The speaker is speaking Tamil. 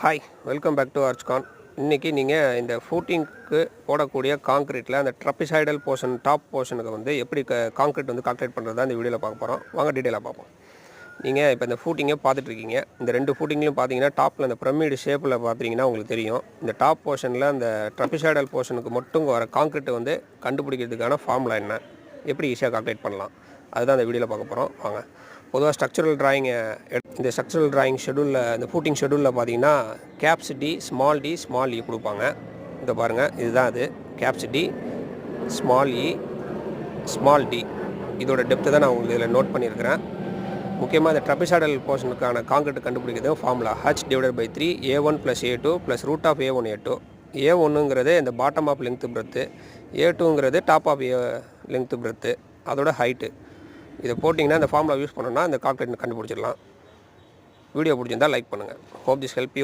Hi, welcome back to Archcon. இன்றைக்கி நீங்கள் இந்த ஃபூட்டிங்க்கு போடக்கூடிய காங்க்ரீட்டில் அந்த ட்ரபிசைடல் போர்ஷன் டாப் போர்ஷனுக்கு வந்து எப்படி காங்க்ரீட் வந்து கால்குலேட் பண்ணுறதா இந்த வீடியோவில் பார்க்க போகிறோம். வாங்க டீட்டெயிலாக பார்ப்போம். நீங்கள் இப்போ இந்த ஃபூட்டிங்கை பார்த்துட்ருக்கீங்க. இந்த ரெண்டு ஃபூட்டிங்லையும் பார்த்தீங்கன்னா டாப்பில் அந்த பிரமிடு ஷேப்பில் பார்த்தீங்கன்னா உங்களுக்கு தெரியும். இந்த டாப் போர்ஷனில் அந்த ட்ரபிசைடல் போர்ஷனுக்கு மட்டும் வர காங்க்ரீட்டை வந்து கண்டுபிடிக்கிறதுக்கான ஃபார்முலா என்ன, எப்படி ஈஸியாக கால்குலேட் பண்ணலாம், அதுதான் இந்த வீடியோவில் பார்க்க போகிறோம். வாங்க. பொதுவாக ஸ்ட்ரக்சரல் டிராயிங்கை இந்த ஸ்ட்ரக்சரல் டிராயிங் ஷெடியூலில் இந்த ஃபூட்டிங் ஷெடியூலில் பார்த்தீங்கன்னா கேப்ஸ் டி ஸ்மால் இ கொடுப்பாங்க. இங்கே பாருங்கள், இதுதான் அது கேப்ஸ் டி ஸ்மால் டி. இதோட டெப்த்து தான் நான் உங்களுக்கு இதில் நோட் பண்ணியிருக்கிறேன். முக்கியமாக இந்த ட்ரபிசைடல் போர்ஷனுக்கான காங்க்ரீட் கண்டுபிடிக்கிறது formula h/3 A1 + A2 + √A1 A2. A1ங்கிறது இந்த பாட்டம் ஆஃப் லெங்க்த்து பிரெத்து, A2ங்கிறது டாப் ஆஃப் லெங்க்த்து பிரெத்து, அதோட ஹைட்டு. இதை போட்டிங்கன்னா இந்த ஃபார்முலா யூஸ் பண்ணோன்னா இந்த கால்குலேட் கண்டுபிடிச்சிடலாம். வீடியோ பிடிச்சிருந்தால் லைக் பண்ணுங்கள். Hope this help you.